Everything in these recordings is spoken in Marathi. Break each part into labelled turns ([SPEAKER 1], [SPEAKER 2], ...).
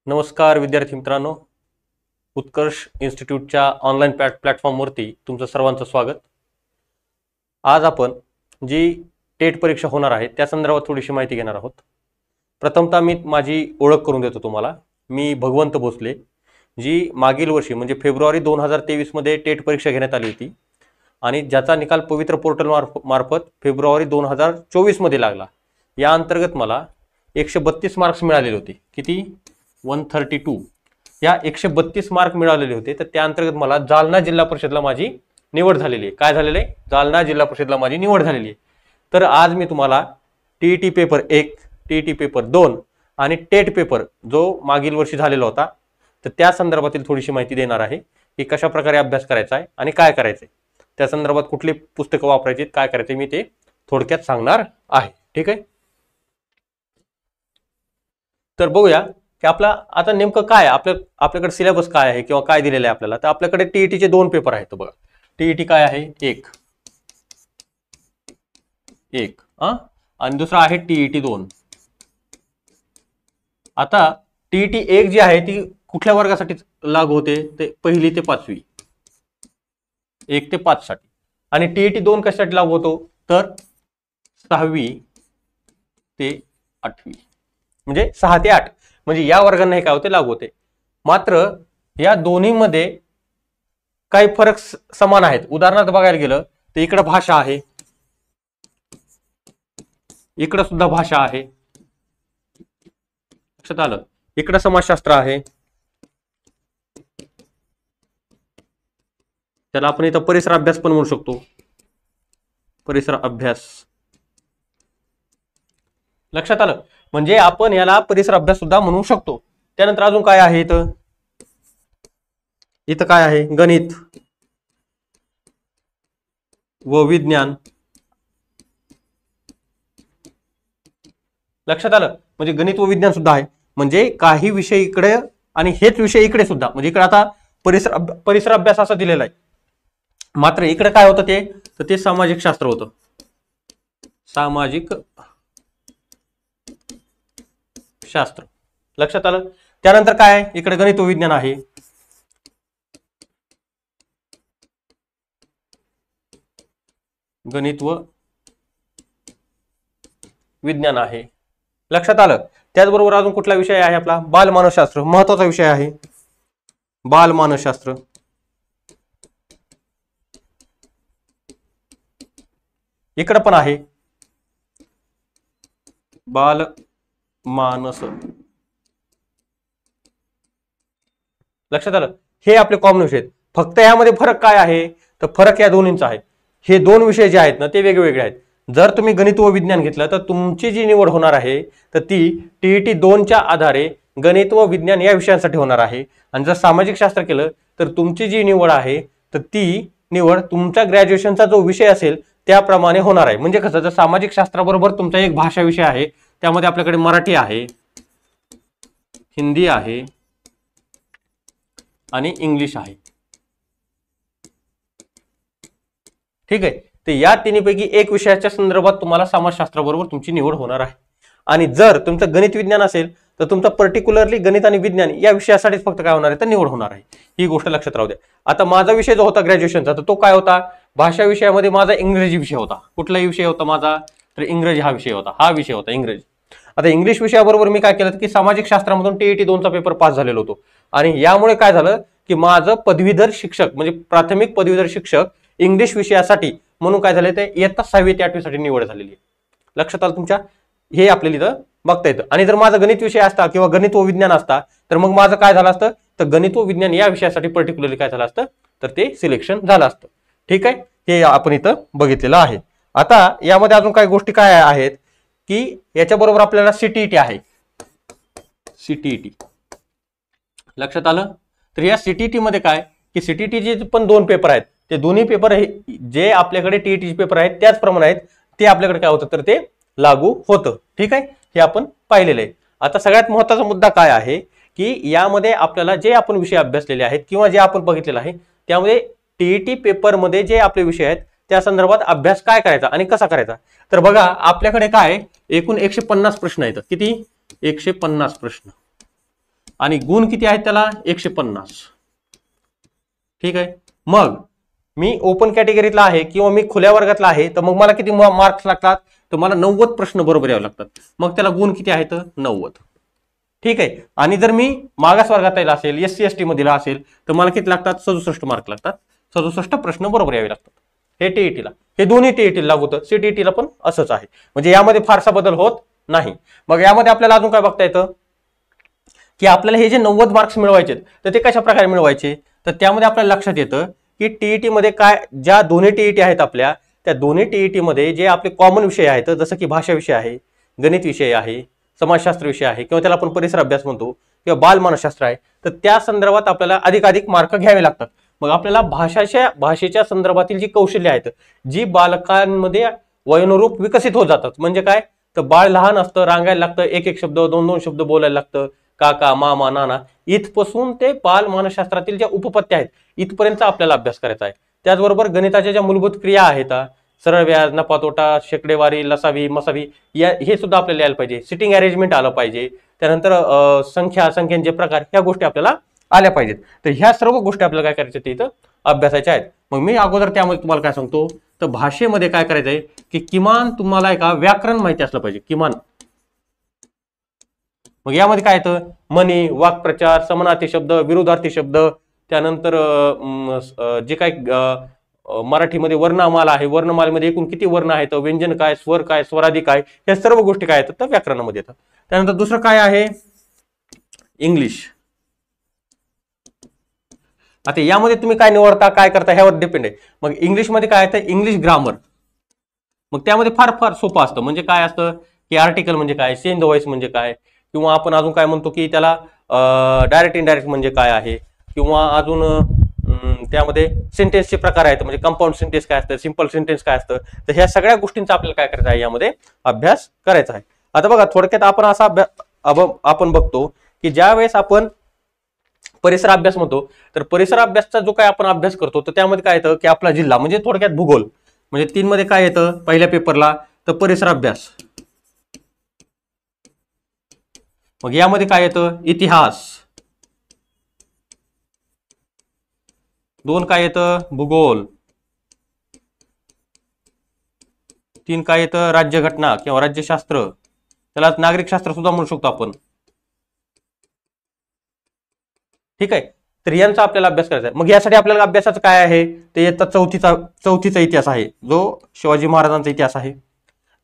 [SPEAKER 1] नमस्कार विद्यार्थी मित्रांनो, उत्कर्ष इन्स्टिट्यूटच्या ऑनलाईन प्लॅटफॉर्मवरती तुमचं सर्वांचं स्वागत। आज आपण जी टेट परीक्षा होणार आहे त्या संदर्भात थोडीशी माहिती घेणार आहोत। प्रथमतः मी माझी ओळख करून देतो तुम्हाला। मी भगवंत भोसले, जी मागील वर्षी म्हणजे फेब्रुवारी 2023 मध्ये टेट परीक्षा घेण्यात आली होती आणि ज्याचा निकाल पवित्र पोर्टल मार्फत फेब्रुवारी 2024 मध्ये लागला। या अंतर्गत मला 132 मार्क्स मिळालेले होते। किती? 132 या 132 मार्क मिळालेले होते। तर त्या अंतर्गत मला जालना जिल्हा परिषदला माझी निवड झालेली आहे। काय झालेले? जालना जिल्हा परिषदला माझी निवड झालेली आहे। तर आज मी तुम्हाला टीईटी पेपर 1, टीईटी पेपर 2 आणि टेट पेपर जो मागील वर्षी झालेला होता तर त्या संदर्भातील थोडीशी माहिती देणार आहे की कशा प्रकारे अभ्यास करायचा आहे आणि काय करायचे, त्या संदर्भात कुठली पुस्तकं वापरायची, काय करायचे, मी ते थोडक्यात सांगणार आहे। ठीक आहे, तर बघूया की आपला आता नेमकं काय आपल्याकडे सिलेबस काय आहे किंवा काय दिलेलं आहे आपल्याला। तर आपल्याकडे टीईटीचे 2 पेपर आहेत। बघा, टीईटी काय आहे? एक आणि दुसरा आहे टीईटी 2। आता टीईटी 1 जी आहे ती कुठल्या वर्गासाठी लागू होते? ते 1ली ते 5वी, 1 ते 5 साठी। आणि टीईटी 2 कशासाठी लागू होतो? तर 6वी ते 8वी, म्हणजे 6 ते 8, म्हणजे या वर्गांना हे काय होते? लागू होते। मात्र या दोन्हीमध्ये काही फरक समान आहेत। उदाहरणार्थ बघायला गेलं तर इकडे भाषा आहे, इकडे सुद्धा भाषा आहे, लक्षात आलं? इकडे समाजशास्त्र आहे, त्याला आपण इथं परिसर अभ्यास पण म्हणू शकतो, परिसर अभ्यास। लक्षात आलं? म्हणजे आपण याला परिसर अभ्यास सुद्धा म्हणू शकतो। त्यानंतर अजून काय आहे? इथं काय आहे? गणित व विज्ञान। लक्षात आलं? म्हणजे गणित व विज्ञान सुद्धा आहे, म्हणजे काही विषय इकडे आणि हेच विषय इकडे सुद्धा, म्हणजे इकडे आता परिसर अभ्यास असं दिलेला आहे। मात्र इकडे काय होतं ते सामाजिक शास्त्र होतं, सामाजिक शास्त्र। लक्षात आलं? त्यानंतर काय आहे? इकडे गणित व विज्ञान आहे, गणित व विज्ञान आहे। लक्षात आलं? त्याचबरोबर अजून कुठला विषय आहे आपला? बालमानसशास्त्र, महत्वाचा विषय आहे बालमानसशास्त्र। इकडे पण आहे बालमानस। लक्षात आलं? हे आपले कॉमन विषय आहेत। फक्त यामध्ये फरक काय आहे? तर फरक या दोन्हींचा आहे। हे 2 विषय जे आहेत ना ते वेगवेगळे आहेत। जर तुम्ही गणित व विज्ञान घेतलं तर तुमची जी निवड होणार आहे तर ती टीईटी 2च्या आधारे गणित व विज्ञान या विषयांसाठी होणार आहे। आणि जर सामाजिक शास्त्र केलं तर तुमची जी निवड आहे तर ती निवड तुमच्या ग्रॅज्युएशनचा जो विषय असेल त्याप्रमाणे होणार आहे। म्हणजे कसं, जर सामाजिक शास्त्राबरोबर तुमचा एक भाषा विषय आहे, त्यामध्ये आपल्याकडे मराठी आहे, हिंदी आहे आणि इंग्लिश आहे। ठीक आहे, तर या तिन्हीपैकी एक विषयाच्या संदर्भात तुम्हाला समाजशास्त्राबरोबर तुमची निवड होणार आहे। आणि जर तुमचं गणित विज्ञान असेल तर तुमचं पर्टिक्युलरली गणित आणि विज्ञान या विषयासाठीच फक्त काय होणार आहे? तर निवड होणार आहे। ही गोष्ट लक्षात राहू द्या। आता माझा विषय जो होता ग्रॅज्युएशनचा तर तो काय होता? भाषा विषयामध्ये माझा इंग्रजी विषय होता। कुठलाही विषय होता माझा? तर इंग्रजी हा विषय होता, इंग्रजी। आता इंग्लिश विषयाबरोबर मी काय केलं की सामाजिक शास्त्रामधून टीईटी 2चा पेपर पास झालेलो होतो आणि यामुळे काय झालं की माझं पदवीधर शिक्षक म्हणजे प्राथमिक पदवीधर शिक्षक इंग्लिश विषयासाठी म्हणून काय झाले ते इयत्ता 6वी ते 8वी साठी निवड झालेली आहे। लक्षात आलं तुमच्या? हे आपल्याला इथं बघता येतं। आणि जर माझा गणित विषय असता किंवा गणित व विज्ञान असता तर मग माझं काय झालं असतं? तर गणित व विज्ञान या विषयासाठी पर्टिक्युलरली काय झालं असतं? तर ते सिलेक्शन झालं असतं। ठीक आहे, हे आपण इथं बघितलेलं आहे। आता यामध्ये अजून काही गोष्टी काय आहेत की याच्याबरोबर आपल्याला सीटीईटी आहे, सीटीईटी। लक्षात आलं? तर या सीटीईटी मध्ये काय की सीटीईटीचे पण 2 पेपर आहेत, ते दोन्ही पेपर हे जे आपल्याकडे टीईटीचे पेपर आहेत त्याचप्रमाणे आहेत, ते आपल्याकडे काय होतं तर ते लागू होतं। ठीक आहे, हे आपण पाहिलेलं आहे। आता सगळ्यात महत्त्वाचा मुद्दा काय आहे की यामध्ये आपल्याला जे आपण विषय अभ्यासलेले आहेत किंवा जे आपण बघितलेलं आहे त्यामध्ये टीईटी पेपर मध्ये जे आपले विषय आहेत त्या संदर्भात अभ्यास काय करायचा आणि कसा करायचा। तर बघा आपल्याकडे काय एकूण 150 प्रश्न आहेत। किती? 150 प्रश्न। आणि गुण किती आहेत त्याला 150. ठीक आहे. मग मी ओपन कॅटेगरीतला आहे किंवा मी खुल्या वर्गातला आहे, तर मग मला किती मार्क्स लागतात, तर मला 90 प्रश्न बरोबर यावे लागतात. मग त्याला गुण किती आहेत, 90. ठीक आहे. आणि जर मी मागास वर्गात असेल, SC ST मधील असेल, तर मला किती लागतात, 67 मार्क लागतात. 67 प्रश्न बरोबर यावे लागतात. हे टीईटीला, हे दोन्ही टीईटीला लागू होतं. CTETला पण असंच आहे. म्हणजे यामध्ये फारसा बदल होत नाही. मग यामध्ये आपल्याला अजून काय बघता येतं, की आपल्याला हे जे 90 मार्क्स मिळवायचे तर ते कशा प्रकारे मिळवायचे, तर त्यामध्ये आपल्याला लक्षात येतं की टीईटी मध्ये काय, ज्या दोन्ही टीईटी आहेत आपल्या, त्या दोन्ही टीईटी मध्ये जे आपले कॉमन विषय आहेत, जसं की भाषा विषय आहे, गणित विषय आहे, समाजशास्त्र विषय आहे, किंवा त्याला आपण परिसर अभ्यास म्हणतो, किंवा बालमानसशास्त्र आहे, तर त्या संदर्भात आपल्याला अधिकाधिक मार्क घ्यावे लागतात. मग आपल्याला भाषेच्या संदर्भातील जी कौशल्य आहेत, जी बालकांमध्ये वयोनुरूप विकसित होत जातात. म्हणजे काय, तर बाळ लहान असतं, रांगायला लागतं, एक एक शब्द, दोन दोन शब्द बोलायला लागतं, काका, मामा, नाना, इथपासून ते बाल मानसशास्त्रातील ज्या उपपत्त्या आहेत इथपर्यंत आपल्याला अभ्यास करायचा आहे. त्याचबरोबर गणिताच्या ज्या मूलभूत क्रिया आहेत, सरळ व्याज, नफा तोटा, शेकडेवारी, लसावी, मसावी, हे सुद्धा आपल्याला यायला पाहिजे. सिटिंग अरेंजमेंट आलं पाहिजे. त्यानंतर संख्यांचे प्रकार, ह्या गोष्टी आपल्याला आल्या पाहिजेत. तर ह्या सर्व गोष्टी आपल्याला काय करायच्या, इथं अभ्यासाच्या आहेत. मग मी अगोदर त्यामध्ये तुम्हाला काय सांगतो, तर भाषेमध्ये काय करायचंय, की किमान तुम्हाला एका व्याकरण माहिती असलं पाहिजे, किमान. मग यामध्ये काय येतं, म्हणी, वाक्प्रचार, समानार्थी शब्द, विरोधार्थी शब्द, त्यानंतर जे काही मराठीमध्ये वर्णमाला आहे, वर्णमालेमध्ये एकूण किती वर्ण आहेत, व्यंजन काय, स्वर काय, स्वरादी काय, या सर्व गोष्टी काय येतात तर व्याकरणामध्ये येतात. त्यानंतर दुसरं काय आहे, इंग्लिश. आता यामध्ये तुम्ही काय निवडता, काय करता, ह्यावर डिपेंड आहे. मग इंग्लिशमध्ये काय येतं, इंग्लिश ग्रामर. मग त्यामध्ये फार फार सोपं असतं. म्हणजे काय असतं, की आर्टिकल म्हणजे काय, चेंज द व्हॉइस म्हणजे काय, किंवा आपण अजून काय म्हणतो की त्याला डायरेक्ट इनडायरेक्ट म्हणजे काय आहे, किंवा अजून त्यामध्ये सेंटेन्सचे प्रकार आहेत, म्हणजे कंपाऊंड सेंटेन्स काय असतं, सिंपल सेंटेन्स काय असतं. तर ह्या सगळ्या गोष्टींचा आपल्याला काय करायचं आहे, यामध्ये अभ्यास करायचा आहे. आता बघा, थोडक्यात आपण असा आपण बघतो की ज्या वेळेस आपण परिसर अभ्यास म्हणतो, तर परिसर अभ्यासचा जो काय आपण अभ्यास करतो, तर त्यामध्ये काय येतं, की आपला जिल्हा म्हणजे थोडक्यात भूगोल. म्हणजे 3 मध्ये काय येतं पहिल्या पेपरला, तर परिसर अभ्यास. मग यामध्ये काय येतं, इतिहास. 2 काय येतं, भूगोल. 3 काय येतं, राज्यघटना किंवा राज्यशास्त्र, त्याला नागरिकशास्त्र सुद्धा म्हणू शकतो आपण. ठीक आहे. तर यांचा आपल्याला अभ्यास करायचा आहे. मग यासाठी आपल्याला अभ्यासाचं काय आहे, ते येतात चौथीचा इतिहास आहे, जो शिवाजी महाराजांचा इतिहास आहे.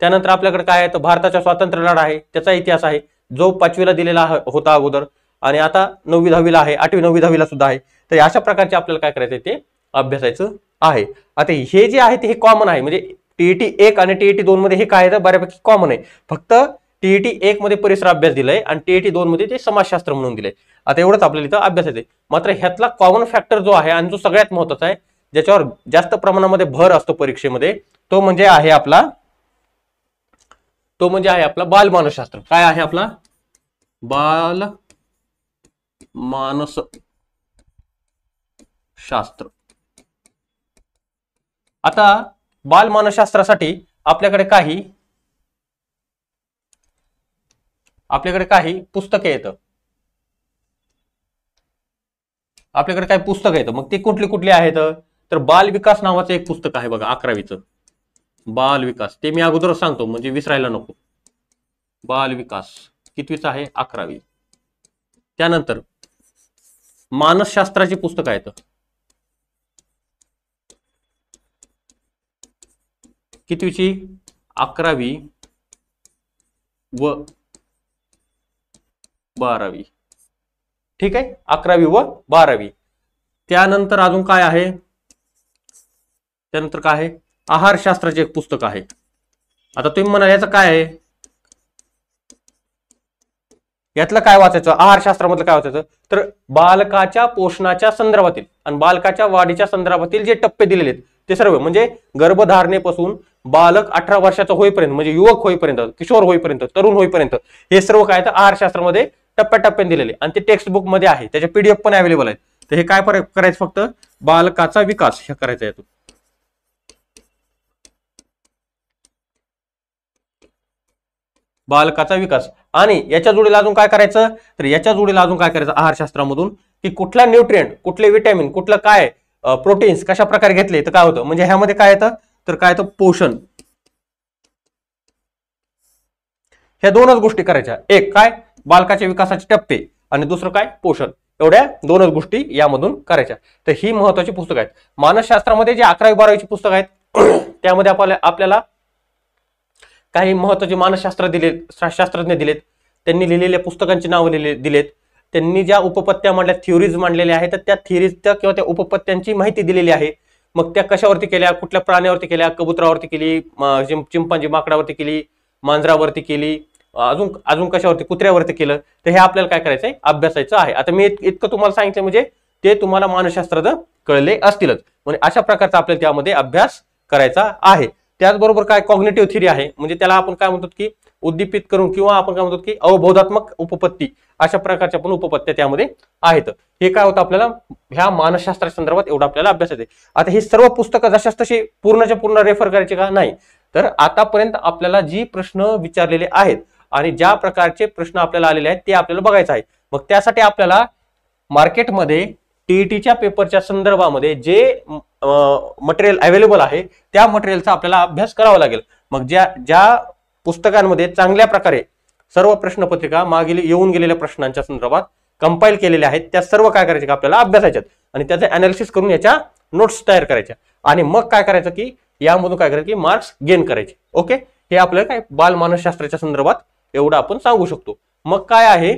[SPEAKER 1] त्यानंतर आपल्याकडे काय आहे, तर भारताच्या स्वातंत्र्य लढा आहे, त्याचा इतिहास आहे, जो 5वीला दिलेला होता अगोदर, आणि आता 9वी 10वीला आहे, 8वी 9वी 10वीला सुद्धा आहे. तर अशा प्रकारचे आपल्याला काय करायचं ते अभ्यासायचं आहे. आता हे जे आहे ते हे कॉमन आहे. म्हणजे टीईटी 1 आणि टीईटी 2 मध्ये हे काय आहे, बऱ्यापैकी कॉमन आहे. फक्त टीईटी 1 मध्ये परिसर अभ्यास दिलाय आणि टीईटी 2 मध्ये ते समाजशास्त्र म्हणून दिलंय. आता एवढंच आपल्याला इथं अभ्यासाचं आहे. मात्र ह्यातला कॉमन फॅक्टर जो आहे आणि जो सगळ्यात महत्वाचा आहे, ज्याच्यावर जास्त प्रमाणामध्ये भर असतो परीक्षेमध्ये, तो म्हणजे आहे आपला बाल मानसशास्त्र. काय आहे आपला बाल मानसशास्त्र. आता बाल मानसशास्त्रासाठी आपल्याकडे काही पुस्तके येतं. आपल्याकडे काही पुस्तक येतं. मग ते कुठली आहेत, तर बाल विकास नावाचं एक पुस्तक आहे बघा, 11वीचं बाल विकास. ते मी अगोदर सांगतो म्हणजे विसरायला नको. बाल विकास कितवीचं आहे, 11वी. त्यानंतर मानसशास्त्राची पुस्तक आहेत, कितवीची, 11वी व 12वी. ठीक आहे, 11वी व 12वी. त्यानंतर अजून काय आहे, आहारशास्त्राचे एक पुस्तक आहे. आता तुम्ही म्हणाल याचं काय आहे, यातलं काय वाचायचं, आहारशास्त्रामधलं काय वाचायचं, तर बालकाच्या पोषणाच्या संदर्भातील आणि बालकाच्या वाढीच्या संदर्भातील जे टप्पे दिलेले आहेत ते सर्व, म्हणजे गर्भधारणेपासून बालक 18 वर्षाचा होईपर्यंत, म्हणजे युवक होईपर्यंत, किशोर होईपर्यंत, तरुण होईपर्यंत, हे सर्व काय तर आहारशास्त्रामध्ये टप्प्याटप्प्याने दिलेले आणि ते टेक्स्ट बुक मध्ये आहे, त्याचे पीडीएफ पण अवेलेबल आहेत. तर हे काय करायचं, फक्त बालकाचा विकास हे करायचा आहे. बालकाचा विकास आणि याच्या जोडीला अजून काय करायचं, तर याच्या जोडीला अजून काय करायचं आहारशास्त्रामधून, की कुठला न्यूट्रिएंट, कुठले विटॅमिन, कुठलं काय प्रोटीन्स कशा प्रकारे घेतले तर काय होतं, म्हणजे ह्यामध्ये काय येतं, तर काय येतं पोषण. ह्या दोनच गोष्टी करायच्या, एक काय बालकाच्या विकासाचे टप्पे आणि दुसरं काय पोषण, एवढ्या दोनच गोष्टी यामधून करायच्या. तर ही महत्वाची पुस्तक आहेत. मानसशास्त्रामध्ये जे 11वी 12वीची पुस्तक आहेत त्यामध्ये आपल्याला काही महत्वाचे मानसशास्त्र दिलेत, शास्त्रज्ञ दिलेत, त्यांनी लिहिलेल्या पुस्तकांची नावं दिलेत, त्यांनी ज्या उपपत्त्या मांडल्या, थ्योरीज मांडलेल्या आहेत, तर त्या थ्योरीजच्या किंवा त्या उपपत्त्यांची माहिती दिलेली आहे. मग त्या कशावरती केल्या, कुठल्या प्राण्यावरती केल्या, कबुतरावरती केली, चिंपांजी माकडावरती केली, मांजरावरती केली, अजून कशावरती, कुत्र्यावरती केलं, तर हे आपल्याला काय करायचंय, अभ्यासायचं आहे. आता मी इतकं तुम्हाला सांगितलं म्हणजे ते तुम्हाला मानसशास्त्र कळले असतीलच, म्हणजे अशा प्रकारचा आपल्याला त्यामध्ये अभ्यास करायचा आहे. त्याचबरोबर काय कॉग्निटिव्ह थिअरी आहे, म्हणजे त्याला आपण काय म्हणतो की उद्दीपित करून किंवा आपण काय म्हणतो की अवबोधात्मक उपपत्ती, अशा प्रकारच्या पण उपपत्त्या त्यामध्ये आहेत. हे काय होतं आपल्याला ह्या मानसशास्त्रा संदर्भात एवढं आपल्याला अभ्यास येते. आता ही सर्व पुस्तकं जशाच तशी पूर्णच्या पूर्ण रेफर करायची का नाही, तर आतापर्यंत आपल्याला जी प्रश्न विचारलेले आहेत आणि ज्या प्रकारचे प्रश्न आपल्याला आलेले आहेत ते आपल्याला बघायचं आहे. मग त्यासाठी आपल्याला मार्केटमध्ये टीईटीच्या पेपरच्या संदर्भामध्ये जे मटेरियल अवेलेबल आहे त्या मटेरियलचा आपल्याला अभ्यास करावा लागेल. मग ज्या पुस्तकांमध्ये चांगल्या प्रकारे सर्व प्रश्नपत्रिका मागील येऊन गेलेल्या प्रश्नांच्या संदर्भात कंपाईल केलेल्या आहेत त्या सर्व काय करायचे का आपल्याला अभ्यासायच्यात आणि त्याचे अनालिसिस करून याच्या नोट्स तयार करायच्या आणि मग काय करायचं की यामधून काय करायचं की मार्क्स गेन करायचे. ओके, हे आपल्याला काय बाल मानसशास्त्राच्या संदर्भात एवढं आपण सांगू शकतो. मग काय आहे,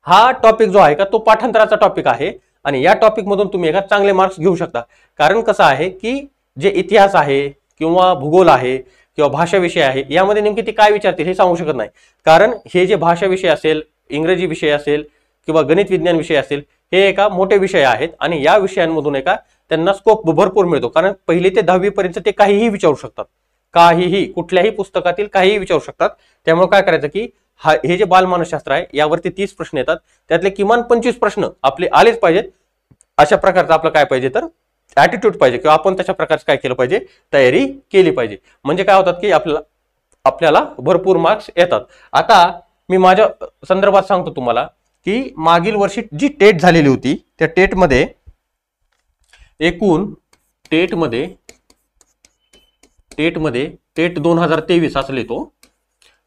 [SPEAKER 1] हा टॉपिक जो आहे का तो पाठांतराचा टॉपिक आहे आणि या टॉपिक मधून तुम्ही एका चांगले मार्क्स घेऊ शकता. कारण कसं आहे की जे इतिहास आहे किंवा भूगोल आहे किंवा भाषा विषय आहे यामध्ये नेमकी ती काय विचारतील हे सांगू शकत नाही. कारण हे जे भाषा विषय असेल, इंग्रजी विषय असेल किंवा गणित विज्ञान विषय असेल, हे एका मोठे विषय आहेत आणि या विषयांमधून एका त्यांना स्कोप भरपूर मिळतो. कारण 1ली ते 10वी पर्यंत ते काहीही विचारू शकतात, काहीही कुठल्याही पुस्तकातील काहीही विचारू शकतात. त्यामुळे काय करायचं की हे जे बालमानसशास्त्र आहे यावरती 30 प्रश्न येतात, त्यातले किमान 25 प्रश्न आपले आलेच पाहिजेत. अशा प्रकारचं आपलं काय पाहिजे तर ऍटिट्यूड पाहिजे किंवा आपण तशा प्रकारचं काय केलं पाहिजे, तयारी केली पाहिजे. म्हणजे काय होतात की आपल्याला भरपूर मार्क्स येतात. आता मी माझ्या संदर्भात सांगतो तुम्हाला की मागील वर्षी जी टेट झालेली होती त्या टेटमध्ये एकूण टेट 2023 असं लिहितो.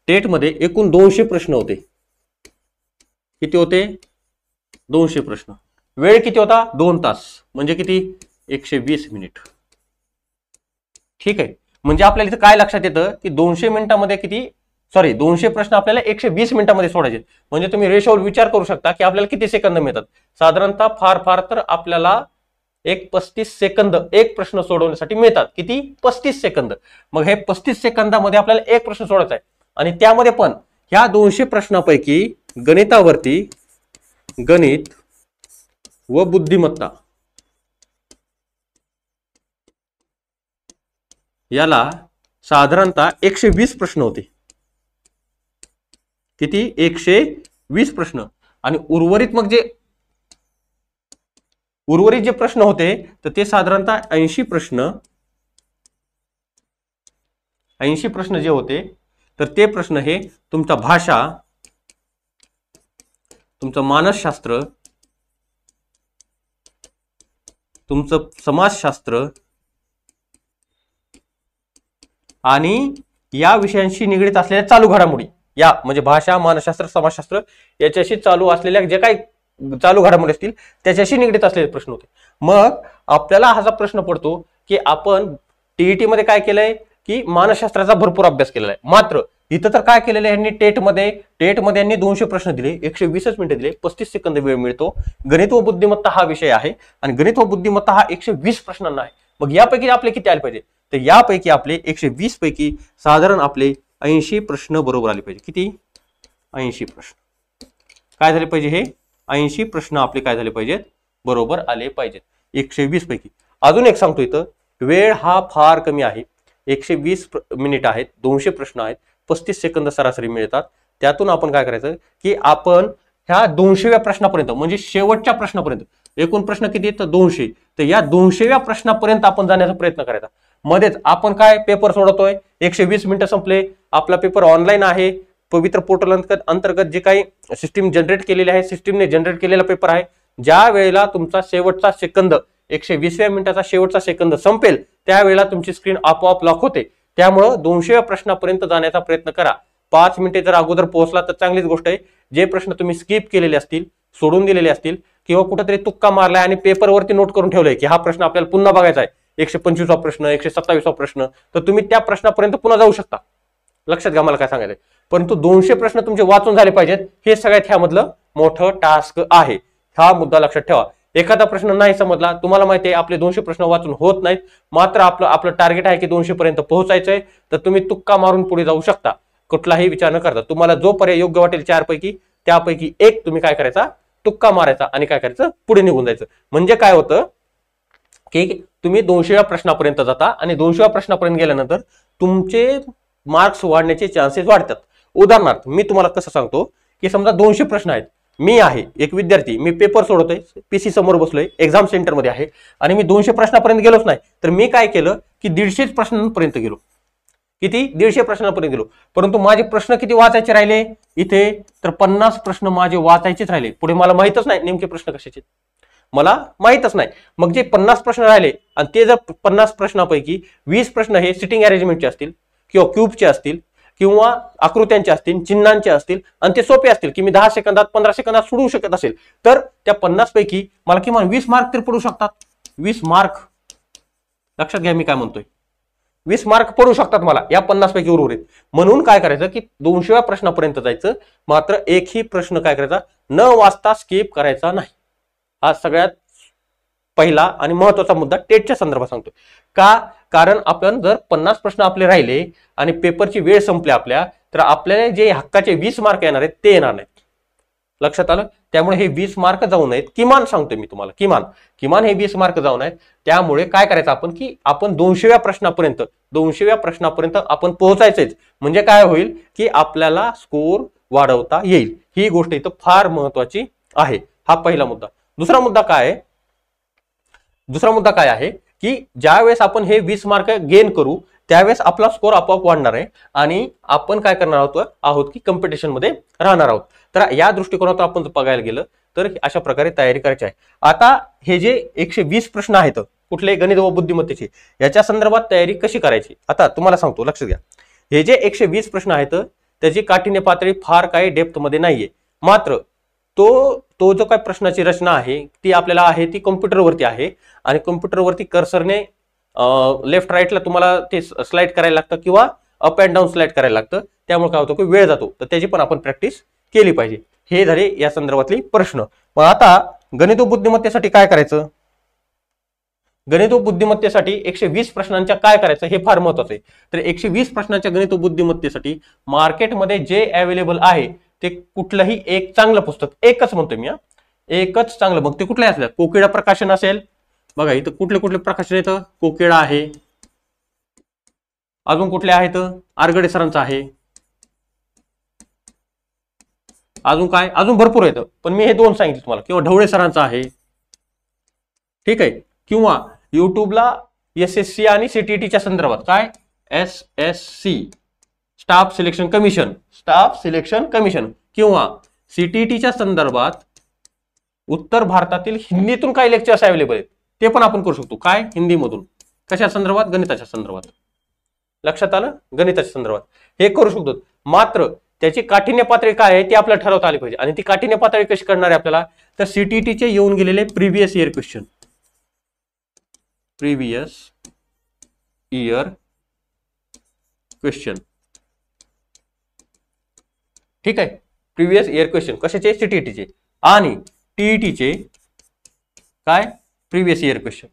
[SPEAKER 1] टेटमध्ये एकूण 200 प्रश्न होते. किती होते, 200 प्रश्न. वेळ किती होता, 2 तास, म्हणजे किती 120 मिनिट. ठीक आहे, म्हणजे आपल्याला इथं काय लक्षात येतं की 200 मिनिटांमध्ये 200 प्रश्न आपल्याला 120 मिनिटांमध्ये सोडायचे. म्हणजे तुम्ही रेशोवर विचार करू शकता की आपल्याला किती सेकंद मिळतात. साधारणतः फार तर आपल्याला 35 सेकंद एक प्रश्न सोडवण्यासाठी मिळतात. किती, 35 सेकंद. मग हे 35 सेकंदामध्ये आपल्याला एक प्रश्न सोडायचा आहे आणि त्यामध्ये पण ह्या 200 प्रश्नापैकी गणितावरती गणित व बुद्धिमत्ता याला साधारणतः 120 प्रश्न होते. किती, 120 प्रश्न. आणि उर्वरित जे प्रश्न होते तर ते साधारणतः 80 प्रश्न जे होते तर ते प्रश्न हे तुमचा भाषा, तुमचं मानसशास्त्र, तुमचं समाजशास्त्र आणि या विषयांशी निगडीत असलेल्या चालू घडामोडी, या म्हणजे भाषा, मानसशास्त्र, समाजशास्त्र याच्याशी चालू असलेल्या जे काही चालू घडामोडी असतील त्याच्याशी निगडीत असलेले प्रश्न होते. मग आपल्याला हा प्रश्न पडतो की आपण टीईटी मध्ये काय केलंय की मानसशास्त्राचा भरपूर अभ्यास केलेला आहे. मात्र इथं तर काय केलेलं आहे यांनी टेटमध्ये यांनी 200 प्रश्न दिले, 120 मिनिटं दिले, 35 सेकंद वेळ मिळतो. गणित व बुद्धिमत्ता हा विषय आहे आणि गणित व बुद्धिमत्ता हा 120 प्रश्नांना आहे. मग यापैकी आपले किती आले पाहिजे, तर यापैकी आपले 120 पैकी साधारण आपले 80 प्रश्न बरोबर आले पाहिजे. किती, 80 प्रश्न काय झाले पाहिजे, हे 80 प्रश्न आपले काय झाले पाहिजेत, बरोबर आले पाहिजेत 120 पैकी. अजून एक सांगतो, इथं वेळ हा फार कमी आहे. 120 मिनिट आहेत, 200 प्रश्न आहेत, 35 सेकंद सरासरी मिळतात. त्यातून आपण काय करायचं की आपण ह्या 200व्या प्रश्नापर्यंत म्हणजे शेवटच्या प्रश्नापर्यंत, एकूण प्रश्न किती आहेत तर 200, तर या 200व्या प्रश्नापर्यंत आपण जाण्याचा प्रयत्न करायचा. मध्येच आपण काय पेपर सोडवतोय, 120 मिनिटं संपले, आपला पेपर ऑनलाईन आहे, पवित्र पोर्टल अंतर्गत जे काही सिस्टीम जनरेट केलेली आहे, सिस्टीमने जनरेट केलेला पेपर आहे. ज्या वेळेला तुमचा शेवटचा सेकंद 120व्या मिनिटाचा शेवटचा सेकंद संपेल त्यावेळेला तुमची स्क्रीन आपोआप लॉक होते. त्यामुळं 200व्या प्रश्नापर्यंत जाण्याचा प्रयत्न करा. 5 मिनिटे जर अगोदर पोहोचला तर चांगलीच गोष्ट आहे. जे प्रश्न तुम्ही स्किप केलेले असतील, सोडून दिलेले असतील किंवा कुठेतरी तुक्का मारलाय आणि पेपरवरती नोट करून ठेवलंय की हा प्रश्न आपल्याला पुन्हा बघायचा आहे, 125वा प्रश्न, 127वा प्रश्न, तर तुम्ही त्या प्रश्नापर्यंत पुन्हा जाऊ शकता. लक्षात घ्या मला काय सांगायचंय. परंतु 200 प्रश्न तुमचे वाचून झाले पाहिजेत, हे सगळ्यात ह्यामधलं मोठं टास्क आहे. हा मुद्दा लक्षात ठेवा. एखादा प्रश्न नाही समजला, तुम्हाला माहिती आहे आपले 200 प्रश्न वाचून होत नाहीत, मात्र आपलं टार्गेट आहे की 200 पर्यंत पोहोचायचंय, तर तुम्ही तुक्का मारून पुढे जाऊ शकता. कुठलाही विचार न करता तुम्हाला जो पर्याय योग्य वाटेल 4 पैकी त्यापैकी एक तुम्ही काय करायचा, तुक्का मारायचा आणि काय करायचं, पुढे निघून जायचं. म्हणजे काय होतं की तुम्ही 200व्या प्रश्नापर्यंत जाता आणि 200व्या प्रश्नापर्यंत गेल्यानंतर तुमचे मार्क्स वाढण्याचे चान्सेस वाढतात. उदाहरणार्थ मी तुम्हाला कसं सांगतो की समजा 200 प्रश्न आहेत, मी आहे एक विद्यार्थी, मी पेपर सोडवतोय, पीसी समोर बसलोय, एक्झाम सेंटरमध्ये आहे आणि मी 200 प्रश्नापर्यंत गेलोच नाही, तर मी काय केलं की 150 प्रश्नांपर्यंत गेलो. किती? 150 प्रश्नांपर्यंत गेलो. परंतु माझे प्रश्न किती वाचायचे राहिले इथे, तर 50 प्रश्न माझे वाचायचेच राहिले. पुढे मला माहितच नाही नेमके प्रश्न कशाचे, मला माहितच नाही. मग जे 50 प्रश्न राहिले आणि ते जर 50 प्रश्नापैकी 20 प्रश्न हे सिटिंग अरेंजमेंटचे असतील किंवा क्यूबचे असतील किंवा आकृत्यांचे असतील, चिन्हांचे असतील आणि ते सोपे असतील की मी 10 सेकंदात 15 सेकंदात सोडवू शकत असेल, तर त्या 50 पैकी मला किमान 20 मार्क तरी पडू शकतात. 20 मार्क, लक्षात घ्या मी काय म्हणतोय, 20 मार्क पडू शकतात मला या 50 पैकी उर्वरित. म्हणून काय करायचं की 200व्या प्रश्नापर्यंत जायचं, मात्र एकही प्रश्न काय करायचा न वाचता स्किप करायचा नाही. हा सगळ्यात पहिला आणि महत्वाचा मुद्दा टेटच्या संदर्भात सांगतो. का? कारण आपण जर 50 प्रश्न आपले राहिले आणि पेपरची वेळ संपली आपल्या, तर आपल्याला जे हक्काचे 20 मार्क येणार आहेत ते येणार नाहीत. लक्षात आलं? त्यामुळे हे 20 मार्क जाऊ नयेत, किमान सांगतोय मी तुम्हाला, किमान हे 20 मार्क जाऊ नयेत. त्यामुळे काय करायचं आपण की आपण 200व्या प्रश्नापर्यंत आपण पोहोचायचंच. म्हणजे काय होईल की आपल्याला स्कोर वाढवता येईल. ही गोष्ट इथं फार महत्वाची आहे. हा पहिला मुद्दा. दुसरा मुद्दा काय आहे की ज्यावेळेस आपण हे 20 मार्क गेन करू त्यावेळेस आपला स्कोर आपोआप वाढणार आहे आणि आपण काय करणार आहोत की कॉम्पिटिशन मध्ये राहणार आहोत. तर या दृष्टिकोनातून आपण बघायला गेलं तर अशा प्रकारे तयारी करायची आहे. आता हे जे 120 प्रश्न आहेत कुठले गणित व बुद्धिमत्तेचे, याच्या संदर्भात तयारी कशी करायची आता तुम्हाला सांगतो. लक्ष द्या, हे जे 120 प्रश्न आहेत त्याची काठिण्य पातळी फार काही डेप्थ मध्ये नाहीये, मात्र तो जो काय प्रश्नाची रचना आहे ती आपल्याला आहे ती कॉम्प्युटरवरती आहे आणि कॉम्प्युटरवरती कर्सरने लेफ्ट राईटला तुम्हाला ते स्लाइड करायला लागतं किंवा अप अँड डाऊन स्लाइड करायला लागतं. त्यामुळे काय होतं की वेळ जातो, तर त्याची पण आपण प्रॅक्टिस केली पाहिजे. हे झाले या संदर्भातले प्रश्न. मग आता गणित व बुद्धिमत्तेसाठी काय करायचं, गणित व बुद्धिमत्तेसाठी 120 प्रश्नांच्या काय करायचं हे फार महत्वाचं आहे. तर 120 प्रश्नांच्या गणित व बुद्धिमत्तेसाठी मार्केटमध्ये जे अवेलेबल आहे ते कुठलंही एक चांगलं पुस्तक, एकच म्हणतोय मी, एकच चांगलं. मग ते कुठलंही असलं, कोकिळा प्रकाशन असेल, बघा इथं कुठले कुठले प्रकाशन येतं, कोकिळा आहे, अजून कुठले आहेत, आरगडे सरांचं आहे, अजून काय, अजून भरपूर येतं, पण मी हे 2 सांगितले तुम्हाला. किंवा ढवळे सरांचं आहे, ठीक आहे. किंवा युट्यूबला SSC आणि CTETच्या संदर्भात काय, SSC स्टाफ सिलेक्शन कमिशन किंवा CTETच्या संदर्भात उत्तर भारतातील हिंदीतून काही लेक्चर्स अवेलेबल आहेत ते पण आपण करू शकतो. काय, हिंदीमधून. कशा संदर्भात, गणिताच्या संदर्भात. लक्षात आलं, गणिताच्या संदर्भात हे करू शकतो. मात्र त्याची काठिण्य पातळी काय आहे ती आपल्याला ठरवता आली पाहिजे. आणि ती काठिण्य पातळी कशी करणार आहे आपल्याला, तर CTETचे येऊन गेलेले प्रिव्हियस इयर क्वेश्चन, ठीक आहे. प्रिव्हियस इयर क्वेश्चन कशाचे, CTETचे आणि TETचे काय, प्रिव्हियस इयर क्वेश्चन.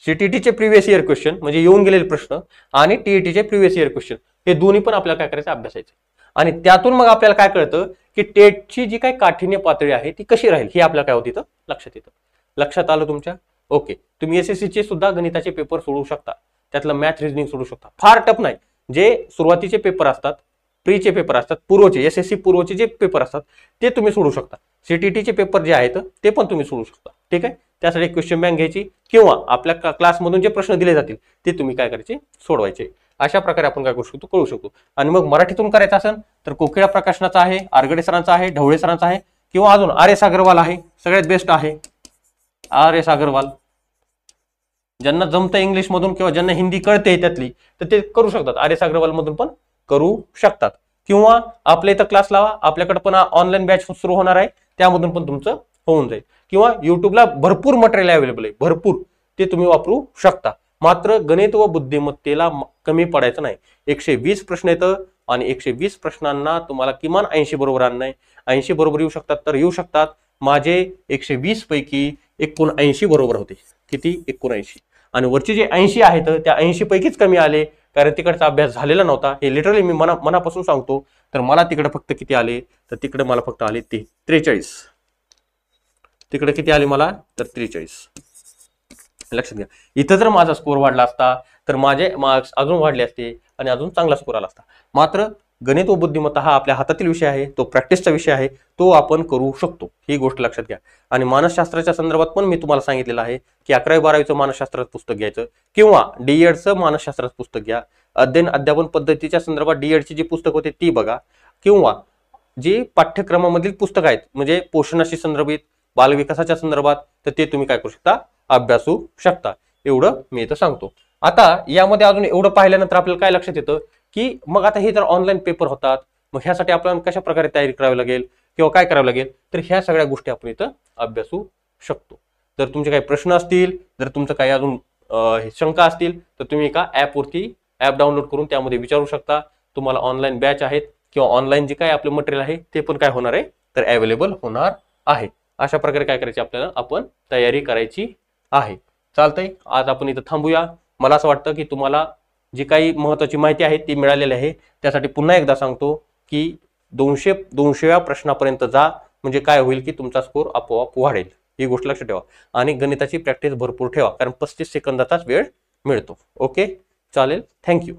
[SPEAKER 1] CTETचे प्रिव्हियस इयर क्वेश्चन म्हणजे येऊन गेलेले प्रश्न आणि TETचे प्रिव्हियस इयर क्वेश्चन, हे दोन्ही पण आपल्याला काय करायचं, अभ्यासायचं. आणि त्यातून मग आपल्याला काय कळतं की टेटची जी काही काठिण्य पातळी आहे ती कशी राहील हे आपल्याला काय होतं इथं लक्षात येतं. लक्षात आलं तुमच्या? ओके. तुम्ही SSCचे सुद्धा गणिताचे पेपर सोडवू शकता, त्यातलं मॅथ रिझनिंग सोडवू शकता. फार टफ नाही. जे सुरुवातीचे पेपर असतात, प्रीचे पेपर असतात, पूर्वचे SSC पूर्वचे जे पेपर असतात ते तुम्ही सोडू शकता. CTETचे पेपर जे आहेत ते पण तुम्ही सोडू शकता, ठीक आहे. त्यासाठी क्वेश्चन बँक घ्यायची किंवा आपल्या क्लासमधून जे प्रश्न दिले जातील ते तुम्ही काय करायचे, सोडवायचे. अशा प्रकारे आपण काय करू शकतो कळू शकतो. आणि मग मराठीतून करायचं असेल तर कोकिळा प्रकाशनाचा आहे, आरगडे सरांचा आहे, ढवळे सरांचा आहे, किंवा अजून आर एस अग्रवाल आहे, सगळ्यात बेस्ट आहे आर एस अग्रवाल. ज्यांना जमतं इंग्लिश मधून किंवा ज्यांना हिंदी कळते त्यातली तर ते करू शकतात, आर एस अग्रवाल मधून पण करू शकतात. किंवा आपल्या इथं क्लास लावा, आपल्याकडे पण ऑनलाईन बॅच सुरू होणार आहे, त्यामधून पण तुमचं होऊन जाईल. किंवा युट्यूबला भरपूर मटेरियल अवेलेबल आहे, भरपूर, ते तुम्ही वापरू शकता. मात्र गणित व बुद्धिमत्तेला कमी पडायचं नाही. 120 प्रश्न येतं आणि 120 प्रश्नांना तुम्हाला किमान 80 बरोबर आणणं. 80 बरोबर येऊ शकतात तर येऊ शकतात. माझे 120 पैकी 79 बरोबर होते. किती? 79. आणि वरचे जे 80 आहेत त्या 80 पैकीच कमी आले, कारण तिकडचा अभ्यास झालेला नव्हता. हे लिटरली मी मनापासून सांगतो. तर मला तिकडे फक्त किती आले, तर तिकडे मला फक्त आले 43. तिकडे किती आले मला, तर 43. लक्षात घ्या. इथं जर माझा स्कोर वाढला असता तर माझे मार्क्स अजून वाढले असते आणि अजून चांगला स्कोर आला असता. मात्र गणित व बुद्धिमत्ता हा आपल्या हातातील विषय आहे, तो प्रॅक्टिसचा विषय आहे, तो आपण करू शकतो, ही गोष्ट लक्षात घ्या. आणि मानसशास्त्राच्या संदर्भात पण मी तुम्हाला सांगितलेलं आहे की 11वी-12वीचं मानसशास्त्रात पुस्तक घ्यायचं किंवा डीएडचं मानसशास्त्रात पुस्तक घ्या. अध्ययन अध्यापन पद्धतीच्या संदर्भात डीएडची जी पुस्तक होते ती बघा, किंवा जी पाठ्यक्रमामधील पुस्तक आहेत म्हणजे पोषणाशी संदर्भित, बालविकासाच्या संदर्भात, तर ते तुम्ही काय करू शकता, अभ्यासू शकता. एवढं मी इथं सांगतो. आता यामध्ये अजून एवढं पाहिल्यानंतर आपल्याला काय लक्षात येतं की मग आता हे जर ऑनलाईन पेपर होतात, मग ह्यासाठी आपल्याला कशा प्रकारे तयारी करावी लागेल किंवा काय करावं लागेल, तर ह्या सगळ्या गोष्टी आपण इथं अभ्यासू शकतो. जर तुमचे काही प्रश्न असतील, जर तुमचं काही अजून शंका असतील, तर तुम्ही एका ॲपवरती ॲप डाउनलोड करून त्यामध्ये विचारू शकता. तुम्हाला ऑनलाईन बॅच आहेत किंवा ऑनलाईन जे काय आपलं मटेरियल आहे ते पण काय होणार आहे, तर अवेलेबल होणार आहे. अशा प्रकारे काय करायची आपल्याला, आपण तयारी करायची आहे. चालतंय, आज आपण इथं थांबूया. मला असं वाटतं की तुम्हाला जी काही महत्त्वाची माहिती आहे ती मिळालेली आहे. त्यासाठी पुन्हा एकदा सांगतो की 200व्या प्रश्नापर्यंत जा, म्हणजे काय होईल की तुमचा स्कोर आपोआप वाढेल. ही गोष्ट लक्षात ठेवा. आणि गणिताची प्रॅक्टिस भरपूर ठेवा, कारण 35 सेकंदाचाच वेळ मिळतो. ओके, चालेल, थँक्यू.